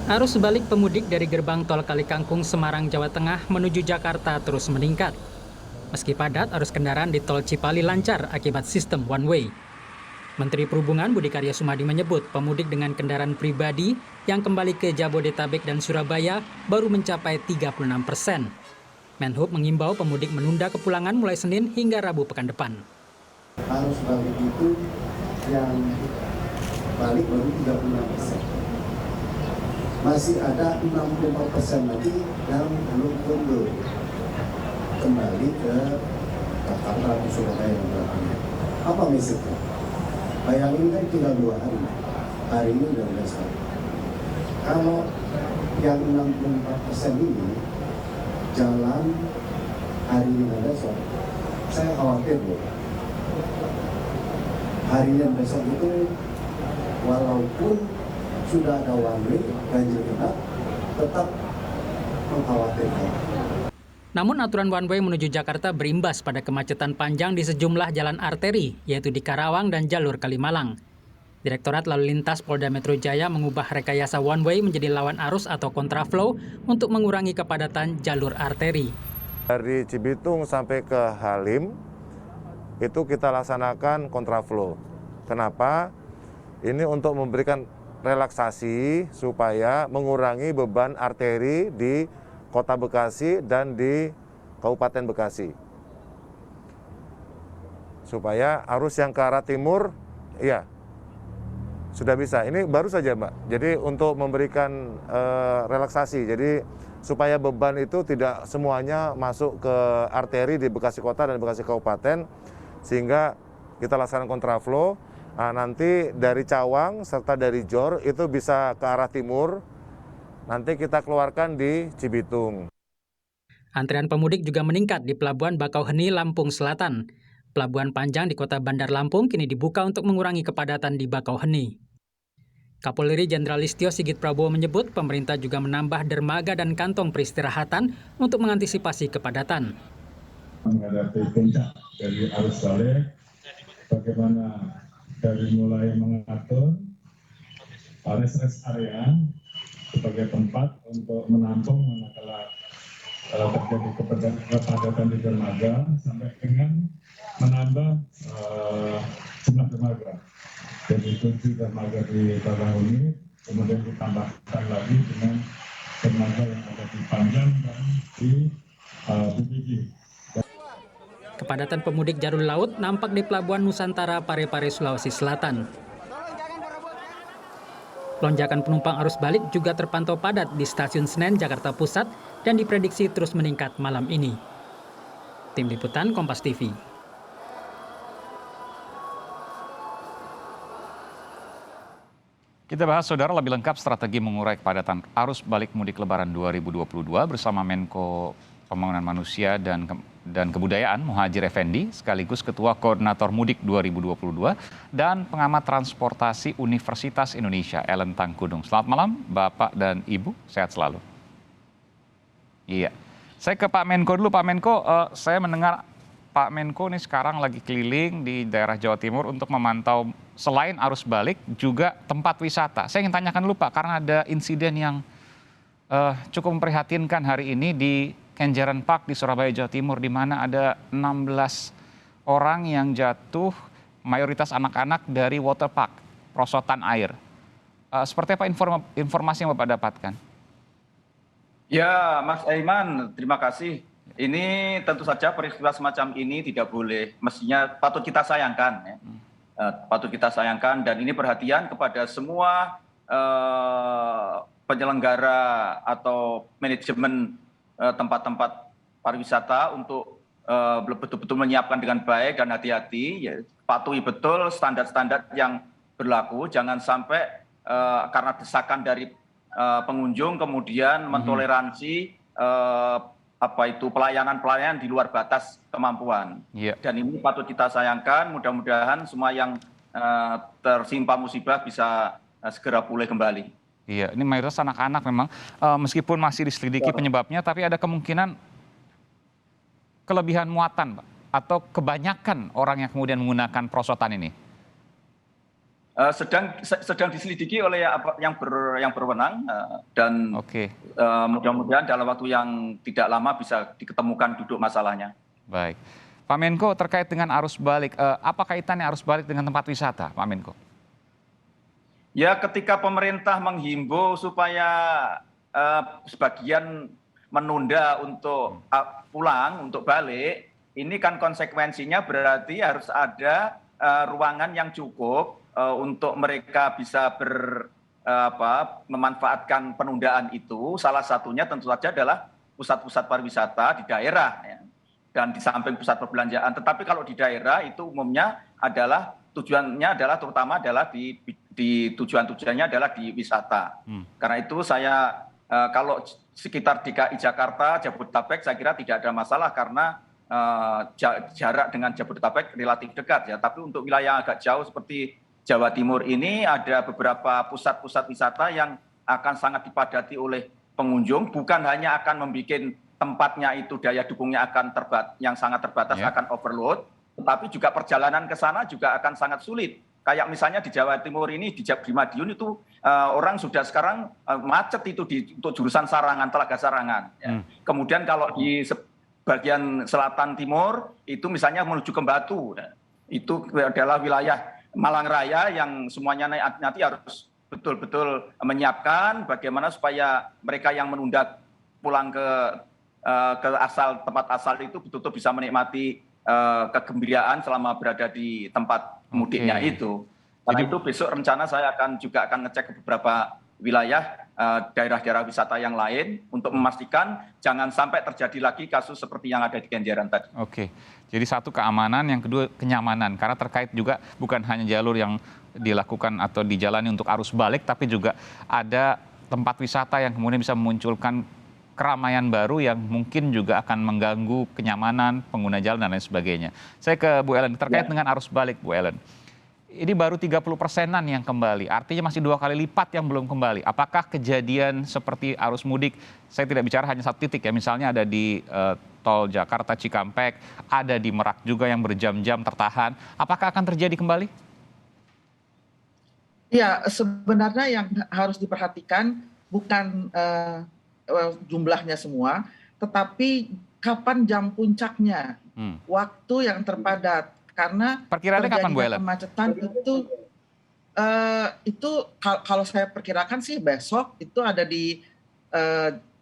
Arus balik pemudik dari gerbang tol Kalikangkung Semarang, Jawa Tengah menuju Jakarta terus meningkat. Meski padat, arus kendaraan di tol Cipali lancar akibat sistem one way. Menteri Perhubungan Budi Karya Sumadi menyebut pemudik dengan kendaraan pribadi yang kembali ke Jabodetabek dan Surabaya baru mencapai 36%. Menhub mengimbau pemudik menunda kepulangan mulai Senin hingga Rabu pekan depan. Arus balik itu yang balik baru 36%. Masih ada 65% lagi yang belum mundur kembali ke Jakarta atau Surabaya yang berlakunya. Apa misalnya? Bayangin kan tinggal 2 hari. Hari ini udah besok. Kalau yang 64% ini jalan hari ini dan besok, saya khawatir loh. Hari ini dan besok itu walaupun sudah ada one way, ganjil genap, tetap mengkhawatirkan. Namun aturan one way menuju Jakarta berimbas pada kemacetan panjang di sejumlah jalan arteri, yaitu di Karawang dan jalur Kalimalang. Direktorat Lalu Lintas Polda Metro Jaya mengubah rekayasa one way menjadi lawan arus atau kontraflow untuk mengurangi kepadatan jalur arteri. Dari Cibitung sampai ke Halim, itu kita laksanakan kontraflow. Kenapa? Ini untuk memberikan relaksasi supaya mengurangi beban arteri di Kota Bekasi dan di Kabupaten Bekasi. Supaya arus yang ke arah timur, ya sudah bisa. Ini baru saja, Mbak. Jadi untuk memberikan relaksasi, jadi supaya beban itu tidak semuanya masuk ke arteri di Bekasi Kota dan Bekasi Kabupaten, sehingga kita laksanakan kontraflow. Nah, nanti dari Cawang serta dari Jor itu bisa ke arah timur, nanti kita keluarkan di Cibitung. Antrean pemudik juga meningkat di Pelabuhan Bakauheni, Lampung Selatan. Pelabuhan panjang di Kota Bandar Lampung kini dibuka untuk mengurangi kepadatan di Bakauheni. Kapolri Jenderal Listio Sigit Prabowo menyebut pemerintah juga menambah dermaga dan kantong peristirahatan untuk mengantisipasi kepadatan. Menghadapi puncak dari arus balik, bagaimana dari mulai mengatur rest area sebagai tempat untuk menampung manakala terjadi kepadatan di dermaga sampai dengan menambah jumlah dermaga. Jadi 7 dermaga di Bakauheni, kemudian ditambahkan lagi dengan dermaga yang ada di Panjang dan di BPG. Kepadatan pemudik jalur laut nampak di Pelabuhan Nusantara Parepare, Sulawesi Selatan. Lonjakan penumpang arus balik juga terpantau padat di Stasiun Senen, Jakarta Pusat dan diprediksi terus meningkat malam ini. Tim Liputan Kompas TV. Kita bahas, Saudara, lebih lengkap strategi mengurai kepadatan arus balik mudik Lebaran 2022 bersama Menko Pembangunan Manusia dan Kebudayaan Muhadjir Effendi, sekaligus Ketua Koordinator Mudik 2022 dan pengamat transportasi Universitas Indonesia, Ellen Tangkudung. Selamat malam, Bapak dan Ibu, sehat selalu. Iya, saya ke Pak Menko dulu. Pak Menko, saya mendengar Pak Menko ini sekarang lagi keliling di daerah Jawa Timur untuk memantau selain arus balik juga tempat wisata. Saya ingin tanyakan dulu, Pak, karena ada insiden yang cukup memprihatinkan hari ini di Kenjeran Park di Surabaya, Jawa Timur, di mana ada 16 orang yang jatuh, mayoritas anak-anak dari water park, perosotan air. Seperti apa informasi yang Bapak dapatkan? Ya, Mas Aiman, terima kasih. Ini tentu saja peristiwa semacam ini tidak boleh, mestinya patut kita sayangkan. Ya. Patut kita sayangkan, dan ini perhatian kepada semua penyelenggara atau manajemen tempat-tempat pariwisata untuk betul-betul menyiapkan dengan baik dan hati-hati, ya, patuhi betul standar-standar yang berlaku, jangan sampai karena desakan dari pengunjung kemudian mentoleransi pelayanan di luar batas kemampuan. Dan ini patut kita sayangkan, mudah-mudahan semua yang tersimpa musibah bisa segera pulih kembali. Iya, ini mayoritas anak-anak memang, meskipun masih diselidiki penyebabnya, tapi ada kemungkinan kelebihan muatan, Pak, atau kebanyakan orang yang kemudian menggunakan perosotan ini? Sedang diselidiki oleh yang berwenang dan Oke, mudah-mudahan dalam waktu yang tidak lama bisa diketemukan duduk masalahnya. baik. Pak Menko, terkait dengan arus balik, apa kaitannya arus balik dengan tempat wisata, Pak Menko? Ya, ketika pemerintah menghimbau supaya sebagian menunda untuk pulang, untuk balik, ini kan konsekuensinya berarti harus ada ruangan yang cukup untuk mereka bisa memanfaatkan penundaan itu. Salah satunya tentu saja adalah pusat-pusat pariwisata di daerah, ya. Dan di samping pusat perbelanjaan. Tetapi kalau di daerah itu umumnya adalah tujuannya adalah terutama adalah di tujuannya adalah di wisata. Karena itu saya kalau sekitar DKI Jakarta, Jabodetabek saya kira tidak ada masalah karena jarak dengan Jabodetabek relatif dekat, ya. Tapi untuk wilayah agak jauh seperti Jawa Timur ini ada beberapa pusat-pusat wisata yang akan sangat dipadati oleh pengunjung, bukan hanya akan membuat tempatnya itu daya dukungnya akan yang sangat terbatas, akan overload, tetapi juga perjalanan ke sana juga akan sangat sulit. Kayak misalnya di Jawa Timur ini, di Madiun itu orang sudah sekarang macet itu untuk jurusan Sarangan, Telaga Sarangan. Ya. Kemudian kalau di bagian selatan timur itu misalnya menuju ke Batu, ya. Itu adalah wilayah Malang Raya yang semuanya nanti harus betul-betul menyiapkan bagaimana supaya mereka yang menunda pulang ke tempat asal itu betul-betul bisa menikmati kegembiraan selama berada di tempat mudiknya itu. Karena itu besok rencana saya akan ngecek ke beberapa wilayah daerah-daerah wisata yang lain untuk memastikan jangan sampai terjadi lagi kasus seperti yang ada di Kenjeran tadi. Oke, jadi satu keamanan, yang kedua kenyamanan, karena terkait juga bukan hanya jalur yang dilakukan atau dijalani untuk arus balik, tapi juga ada tempat wisata yang kemudian bisa memunculkan keramaian baru yang mungkin juga akan mengganggu kenyamanan pengguna jalan dan lain sebagainya. Saya ke Bu Ellen, terkait dengan arus balik, Bu Ellen. Ini baru 30%-an yang kembali, artinya masih 2 kali lipat yang belum kembali. Apakah kejadian seperti arus mudik, saya tidak bicara hanya satu titik ya, misalnya ada di tol Jakarta Cikampek, ada di Merak juga yang berjam-jam tertahan, apakah akan terjadi kembali? Ya, sebenarnya yang harus diperhatikan bukan jumlahnya semua, tetapi kapan jam puncaknya, waktu yang terpadat. Karena perkiraannya kapan, Bu Ellen? Kemacetan itu kalau saya perkirakan sih besok itu ada di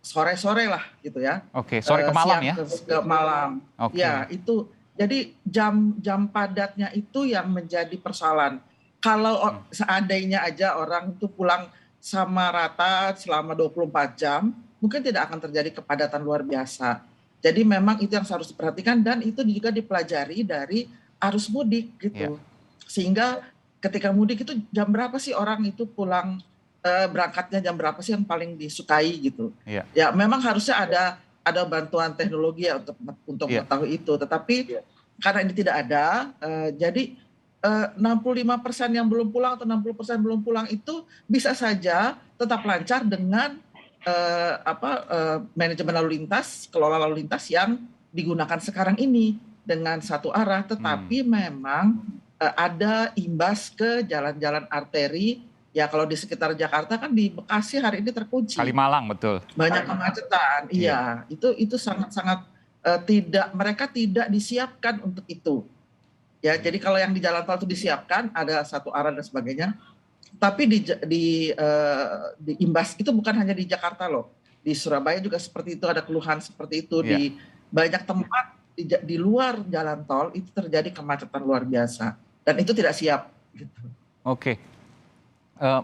sore-sore lah gitu ya. Oke, sore ke malam ya? Ke malam. Oke. Ya, itu. Jadi jam padatnya itu yang menjadi persoalan. Kalau seandainya aja orang itu pulang sama rata selama 24 jam, mungkin tidak akan terjadi kepadatan luar biasa. Jadi memang itu yang harus diperhatikan dan itu juga dipelajari dari arus mudik gitu. Sehingga ketika mudik itu jam berapa sih orang itu pulang, berangkatnya jam berapa sih yang paling disukai gitu. Ya memang harusnya ada bantuan teknologi ya untuk mengetahui itu. Tetapi karena ini tidak ada, jadi 65% yang belum pulang atau 60% belum pulang itu bisa saja tetap lancar dengan manajemen lalu lintas, kelola lalu lintas yang digunakan sekarang ini dengan satu arah, tetapi memang ada imbas ke jalan-jalan arteri. Ya kalau di sekitar Jakarta kan di Bekasi hari ini terkunci. Kalimalang, betul. Banyak kemacetan. Iya, itu sangat-sangat mereka tidak disiapkan untuk itu. Ya, jadi kalau yang di jalan tol itu disiapkan ada satu arah dan sebagainya. Tapi di imbas itu bukan hanya di Jakarta loh. Di Surabaya juga seperti itu, ada keluhan seperti itu. Di banyak tempat di luar jalan tol itu terjadi kemacetan luar biasa dan itu tidak siap gitu. Oke.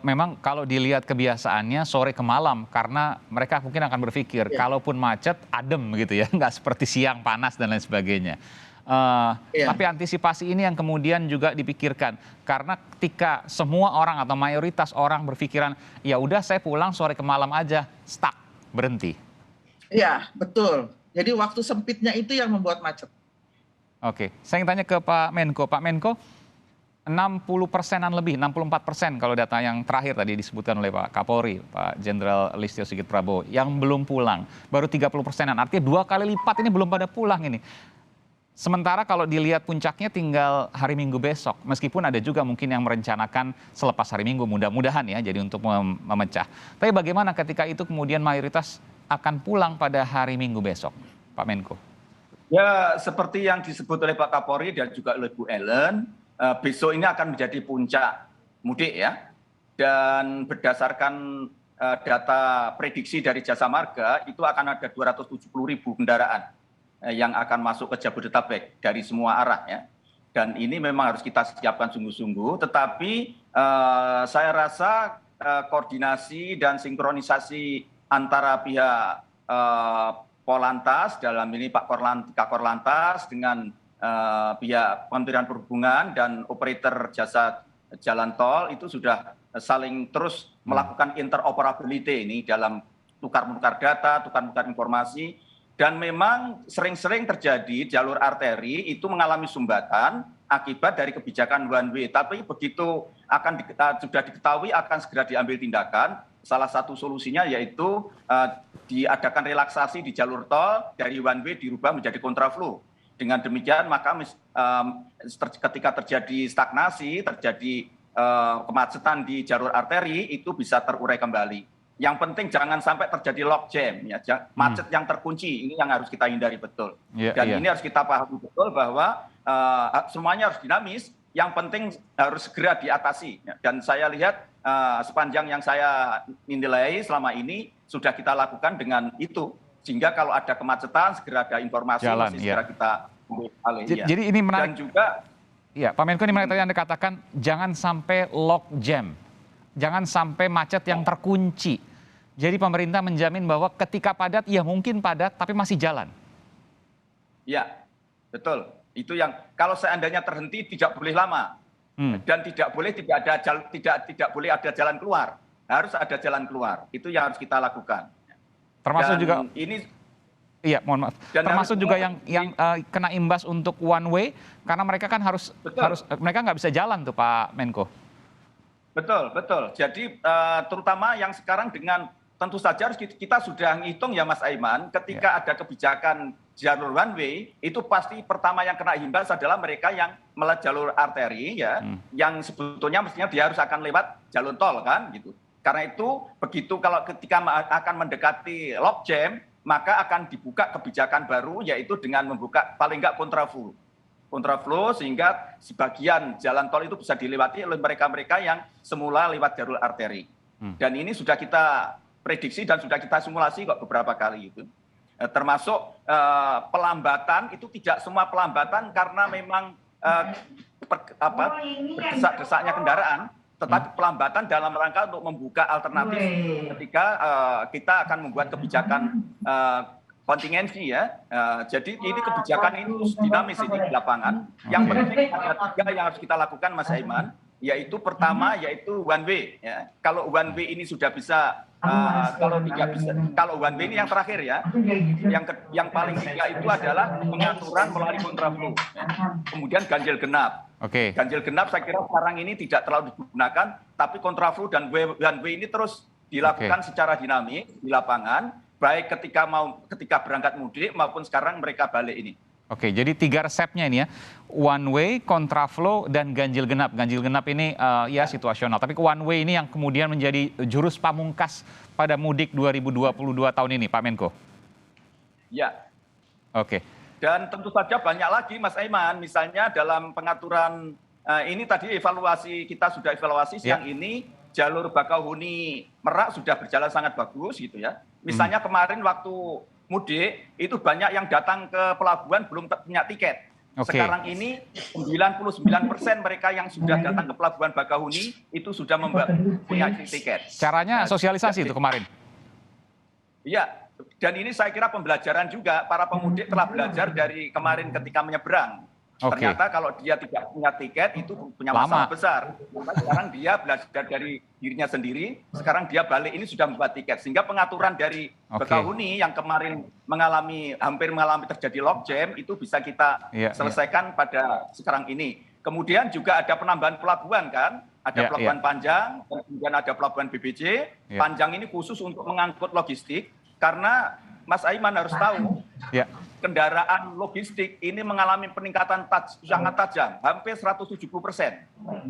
Memang kalau dilihat kebiasaannya sore ke malam karena mereka mungkin akan berpikir kalaupun macet adem gitu ya, nggak seperti siang panas dan lain sebagainya. Tapi antisipasi ini yang kemudian juga dipikirkan karena ketika semua orang atau mayoritas orang berpikiran ya udah saya pulang sore ke malam aja, stuck, berhenti. Iya, betul. Jadi waktu sempitnya itu yang membuat macet. Oke, saya ingin tanya ke Pak Menko. Pak Menko, 60%-an lebih, 64% kalau data yang terakhir tadi disebutkan oleh Pak Kapolri, Pak Jenderal Listio Sigit Prabowo, yang belum pulang. Baru 30%-an, artinya 2 kali lipat ini belum pada pulang ini. Sementara kalau dilihat puncaknya tinggal hari Minggu besok, meskipun ada juga mungkin yang merencanakan selepas hari Minggu, mudah-mudahan ya, jadi untuk memecah. Tapi bagaimana ketika itu kemudian mayoritas akan pulang pada hari Minggu besok, Pak Menko? Ya, seperti yang disebut oleh Pak Kapolri dan juga oleh Bu Ellen, besok ini akan menjadi puncak mudik ya. Dan berdasarkan data prediksi dari Jasa Marga, itu akan ada 270.000 kendaraan yang akan masuk ke Jabodetabek dari semua arah ya. Dan ini memang harus kita siapkan sungguh-sungguh, tetapi saya rasa koordinasi dan sinkronisasi antara pihak Polantas, dalam ini Pak Kakor Lantas dengan pihak Kementerian Perhubungan dan operator jasa jalan tol itu sudah saling terus melakukan interoperability ini dalam tukar-menukar data, tukar-menukar informasi, dan memang sering-sering terjadi jalur arteri itu mengalami sumbatan akibat dari kebijakan one way. Tapi begitu sudah diketahui akan segera diambil tindakan. Salah satu solusinya yaitu diadakan relaksasi di jalur tol dari one way dirubah menjadi kontraflow. Dengan demikian maka ketika terjadi stagnasi, terjadi kemacetan di jalur arteri itu bisa terurai kembali. Yang penting jangan sampai terjadi lock jam, ya, macet yang terkunci, ini yang harus kita hindari betul. Dan ini harus kita pahami betul bahwa semuanya harus dinamis, yang penting harus segera diatasi. Dan saya lihat sepanjang yang saya nilai selama ini sudah kita lakukan dengan itu. Sehingga kalau ada kemacetan, segera ada informasi, segera kita alih. Jadi ini menarik. Dan juga, ya, Pak Menko, ini menarik tadi Anda katakan jangan sampai lock jam. Jangan sampai macet yang terkunci. Jadi pemerintah menjamin bahwa ketika padat, ya mungkin padat, tapi masih jalan. Ya, betul. Itu yang kalau seandainya terhenti tidak boleh lama dan tidak boleh tidak boleh ada jalan keluar. Harus ada jalan keluar. Itu yang harus kita lakukan. Termasuk dan juga ini. Iya, mohon maaf. Dan termasuk juga yang kena imbas untuk one way, karena mereka kan harus mereka nggak bisa jalan tuh Pak Menko. Betul, betul. Jadi terutama yang sekarang dengan tentu saja harus kita sudah ngitung ya Mas Aiman, ketika ada kebijakan jalur one way, itu pasti pertama yang kena imbas adalah mereka yang melalui jalur arteri ya, yang sebetulnya mestinya dia harus akan lewat jalur tol kan gitu. Karena itu begitu kalau ketika akan mendekati lock jam, maka akan dibuka kebijakan baru yaitu dengan membuka paling enggak kontraflow sehingga sebagian jalan tol itu bisa dilewati oleh mereka-mereka yang semula lewat jalur arteri. Dan ini sudah kita prediksi dan sudah kita simulasi kok beberapa kali itu. Termasuk pelambatan itu tidak semua pelambatan karena memang berdesak-desaknya kendaraan, tetapi pelambatan dalam rangka untuk membuka alternatif ketika kita akan membuat kebijakan kontingensi ya. Jadi ini kebijakan ini terus dinamis ini di lapangan. Yang penting ada 3 yang harus kita lakukan Mas Aiman, yaitu pertama yaitu one way ya. Kalau one way ini sudah bisa kalau one way ini yang terakhir ya. Yang paling tiga itu adalah pengaturan melalui kontraflow. Ya. Kemudian ganjil genap. Ganjil genap saya kira sekarang ini tidak terlalu digunakan, tapi kontraflow dan one way ini terus dilakukan secara dinamis di lapangan, baik ketika berangkat mudik maupun sekarang mereka balik ini. Oke, jadi 3 resepnya ini ya, one way, kontraflow, dan ganjil genap. Ganjil genap ini ya situasional, tapi one way ini yang kemudian menjadi jurus pamungkas pada mudik 2022 tahun ini, Pak Menko. Ya. Oke. Dan tentu saja banyak lagi Mas Aiman, misalnya dalam pengaturan ini tadi kita sudah evaluasi siang ini, jalur Bakauheni Merak sudah berjalan sangat bagus gitu ya. Misalnya kemarin waktu mudik itu banyak yang datang ke pelabuhan belum punya tiket. Sekarang ini 99% mereka yang sudah datang ke pelabuhan Bakauheni itu sudah punya tiket. Caranya sosialisasi itu kemarin. Iya, dan ini saya kira pembelajaran juga, para pemudik telah belajar dari kemarin ketika menyeberang. Ternyata kalau dia tidak punya tiket itu punya masalah besar. Sekarang dia belajar dari dirinya sendiri, sekarang dia balik ini sudah membuat tiket. Sehingga pengaturan dari Bakauheni yang kemarin hampir mengalami terjadi lock jam itu bisa kita selesaikan pada sekarang ini. Kemudian juga ada penambahan pelabuhan kan, ada pelabuhan Panjang, kemudian ada pelabuhan BBC. Panjang ini khusus untuk mengangkut logistik, karena Mas Aiman harus tahu kendaraan logistik ini mengalami peningkatan sangat tajam, hampir 170%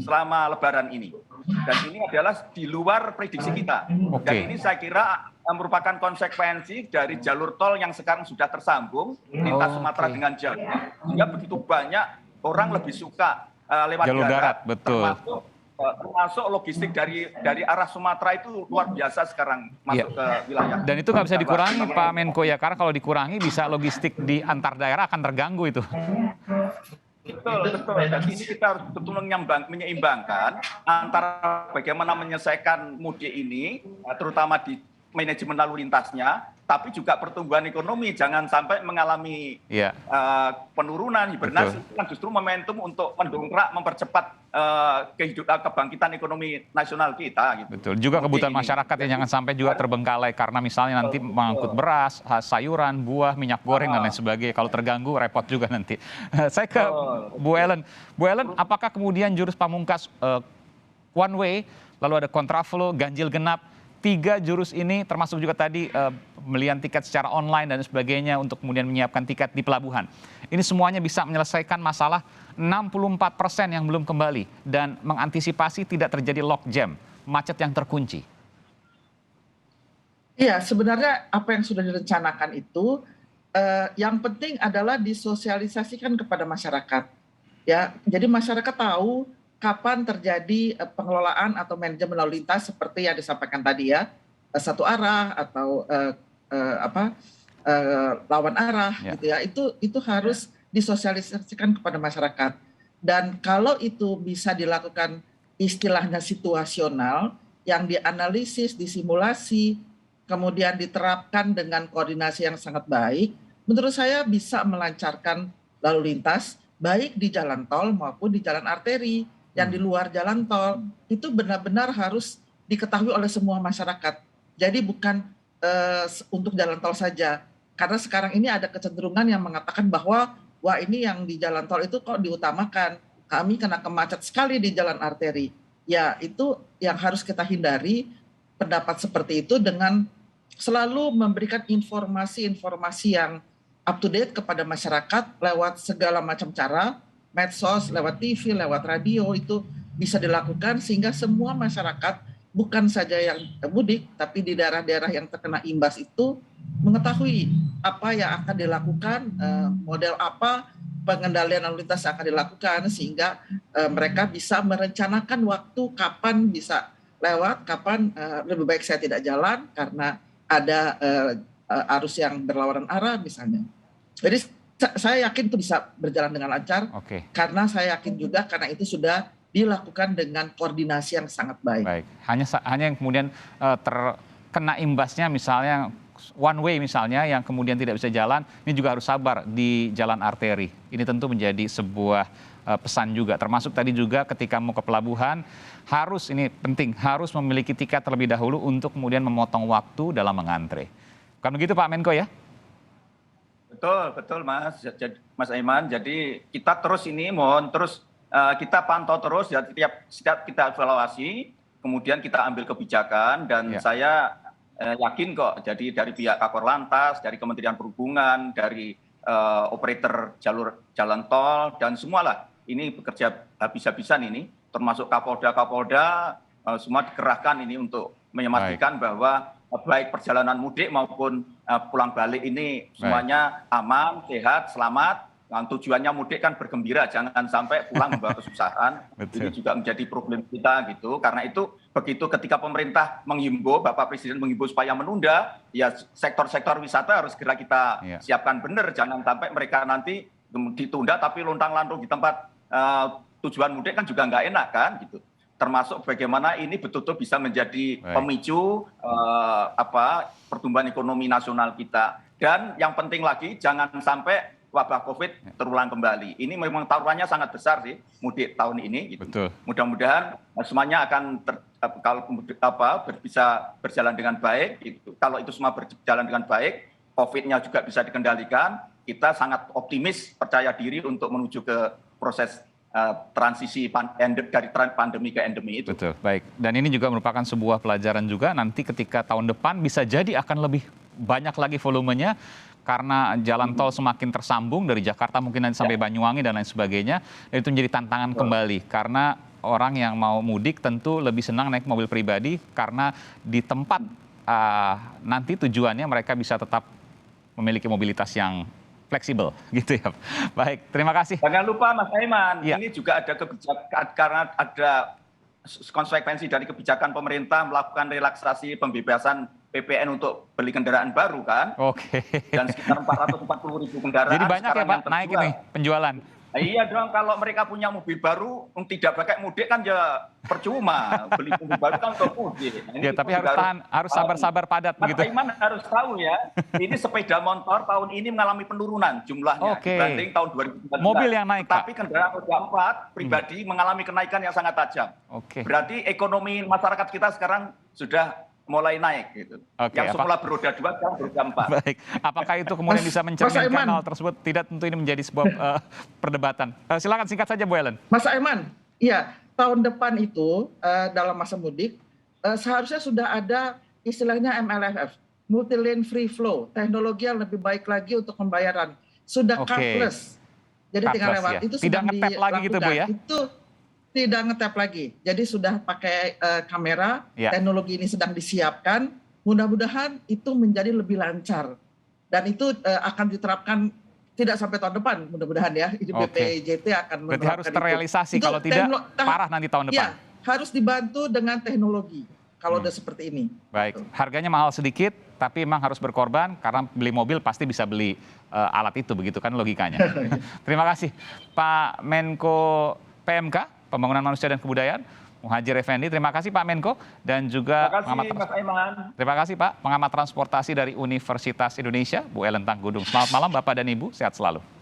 selama Lebaran ini. Dan ini adalah di luar prediksi kita. Dan ini saya kira merupakan konsekuensi dari jalur tol yang sekarang sudah tersambung lintas Sumatera dengan Jawa. Sehingga begitu banyak orang lebih suka lewat Jalur darat, betul. Termasuk logistik dari arah Sumatera itu luar biasa sekarang masuk ke wilayah. Dan itu nggak bisa dikurangi Pak Menko ya, karena kalau dikurangi bisa logistik di antar daerah akan terganggu itu. Betul. Dan ini kita harus betul-betul menyeimbangkan antara bagaimana menyelesaikan mudik ini, terutama di manajemen lalu lintasnya, tapi juga pertumbuhan ekonomi. Jangan sampai mengalami penurunan, hibernasi. Itu kan justru momentum untuk mendongkrak, mempercepat kebangkitan ekonomi nasional kita. Gitu. Betul. Juga kebutuhan masyarakat yang jangan sampai juga terbengkalai karena misalnya nanti mengangkut beras, sayuran, buah, minyak goreng dan lain sebagainya. Kalau terganggu repot juga nanti. Saya ke Bu Ellen. Bu Ellen, apakah kemudian jurus pamungkas one way, lalu ada kontraflow, ganjil genap, 3 jurus ini termasuk juga tadi pembelian tiket secara online dan sebagainya untuk kemudian menyiapkan tiket di pelabuhan. Ini semuanya bisa menyelesaikan masalah 64% yang belum kembali dan mengantisipasi tidak terjadi logjam, macet yang terkunci. Iya, sebenarnya apa yang sudah direncanakan itu yang penting adalah disosialisasikan kepada masyarakat. Ya, jadi masyarakat tahu kapan terjadi pengelolaan atau manajemen lalu lintas seperti yang disampaikan tadi ya, satu arah atau lawan arah gitu ya. Itu harus disosialisasikan kepada masyarakat. Dan kalau itu bisa dilakukan istilahnya situasional yang dianalisis, disimulasi, kemudian diterapkan dengan koordinasi yang sangat baik, menurut saya bisa melancarkan lalu lintas baik di jalan tol maupun di jalan arteri. Yang di luar jalan tol itu benar-benar harus diketahui oleh semua masyarakat. Jadi bukan untuk jalan tol saja. Karena sekarang ini ada kecenderungan yang mengatakan bahwa wah ini yang di jalan tol itu kok diutamakan. Kami kena kemacet sekali di jalan arteri. Ya itu yang harus kita hindari pendapat seperti itu dengan selalu memberikan informasi-informasi yang up to date kepada masyarakat lewat segala macam cara. Medsos, lewat TV, lewat radio itu bisa dilakukan sehingga semua masyarakat bukan saja yang mudik tapi di daerah-daerah yang terkena imbas itu mengetahui apa yang akan dilakukan, model apa pengendalian lalu lintas yang akan dilakukan sehingga mereka bisa merencanakan waktu kapan bisa lewat, kapan lebih baik saya tidak jalan karena ada arus yang berlawanan arah misalnya. Jadi saya yakin itu bisa berjalan dengan lancar, karena saya yakin juga karena itu sudah dilakukan dengan koordinasi yang sangat baik. Baik, hanya yang kemudian terkena imbasnya misalnya one way misalnya yang kemudian tidak bisa jalan, ini juga harus sabar di jalan arteri. Ini tentu menjadi sebuah pesan juga, termasuk tadi juga ketika mau ke pelabuhan harus, ini penting, harus memiliki tiket terlebih dahulu untuk kemudian memotong waktu dalam mengantre. Bukan begitu Pak Menko ya? Betul Mas Aiman. Jadi kita terus ini mohon terus kita pantau terus ya, setiap kita evaluasi, kemudian kita ambil kebijakan dan saya yakin kok. Jadi dari pihak Kakor Lantas, dari Kementerian Perhubungan, dari operator jalur jalan tol dan semualah ini bekerja habis-habisan ini, termasuk Kapolda semua dikerahkan ini untuk memastikan bahwa baik perjalanan mudik maupun pulang balik ini semuanya aman, sehat, selamat. Nah, tujuannya mudik kan bergembira, jangan sampai pulang membawa kesusahan. Ini juga menjadi problem kita gitu. Karena itu begitu ketika pemerintah menghimbau, Bapak Presiden menghimbau supaya menunda, ya sektor-sektor wisata harus segera kita siapkan benar. Jangan sampai mereka nanti ditunda tapi lontang-lantung di tempat tujuan mudik kan juga nggak enak kan gitu. Termasuk bagaimana ini betul-betul bisa menjadi pemicu pertumbuhan ekonomi nasional kita. Dan yang penting lagi jangan sampai wabah COVID terulang kembali. Ini memang taruhannya sangat besar sih mudik tahun ini. Gitu. Betul. Mudah-mudahan semuanya akan bisa berjalan dengan baik. Gitu. Kalau itu semua berjalan dengan baik, COVID-nya juga bisa dikendalikan. Kita sangat optimis, percaya diri untuk menuju ke proses transisi dari pandemi ke endemi itu. Betul, baik. Dan ini juga merupakan sebuah pelajaran juga nanti ketika tahun depan bisa jadi akan lebih banyak lagi volumenya karena jalan tol semakin tersambung dari Jakarta mungkin nanti sampai Banyuwangi dan lain sebagainya, dan itu menjadi tantangan kembali karena orang yang mau mudik tentu lebih senang naik mobil pribadi karena di tempat nanti tujuannya mereka bisa tetap memiliki mobilitas yang fleksibel gitu ya. Baik, terima kasih. Jangan lupa Mas Aiman, Ya. ini juga ada kebijakan karena ada konsekuensi dari kebijakan pemerintah melakukan relaksasi pembebasan PPN untuk beli kendaraan baru kan. Oke. Dan sekitar 440.000 kendaraan. Jadi banyak ya sekarang Pak yang naik terjual. ini penjualan. Iya dong, kalau mereka punya mobil baru, tidak pakai mudik kan ya percuma. Beli mobil baru kan untuk mudik. Nah, ini Ya, tapi juga harus tahan, harus sabar-sabar padat Mas begitu. Aiman harus tahu ya, ini sepeda motor tahun ini mengalami penurunan jumlahnya Oke. dibanding tahun 2019. Mobil yang naik, Pak. Tapi kendaraan roda 4 pribadi mengalami kenaikan yang sangat tajam. Oke. Berarti ekonomi masyarakat kita sekarang sudah mulai naik gitu. Oke, Yang semula beroda 2 sekarang beroda 4. Baik, apakah itu kemudian bisa mencerminkan Aiman. hal tersebut? Tidak, tentu ini menjadi sebuah perdebatan. Silakan singkat saja Bu Ellen. Mas Aiman, iya, tahun depan itu dalam masa mudik seharusnya sudah ada istilahnya MLFF, multi lane free flow, teknologi yang lebih baik lagi untuk pembayaran. Sudah Oke. cardless. Jadi tinggal Cardless, lewat. ya. Itu Tidak sedang nge-tap lagi gitu, Bu, ya? Itu tidak nge-tap lagi. Jadi sudah pakai kamera, Ya. teknologi ini sedang disiapkan. Mudah-mudahan itu menjadi lebih lancar. Dan itu akan diterapkan tidak sampai tahun depan, mudah-mudahan ya. Ini Oke. BPJT akan Berarti harus itu. terrealisasi, Itu kalau tidak parah nanti tahun depan. Ya, harus dibantu dengan teknologi kalau udah seperti ini. Baik, harganya mahal sedikit, tapi memang harus berkorban karena beli mobil pasti bisa beli alat itu, begitu kan logikanya. Terima kasih Pak Menko PMK, Pembangunan Manusia dan Kebudayaan, Muhadjir Effendi. Terima kasih Pak Menko dan juga Terima kasih Mas Aiman. Terima kasih Pak, pengamat transportasi dari Universitas Indonesia, Bu Ellen Tangkudung. Selamat malam Bapak dan Ibu, sehat selalu.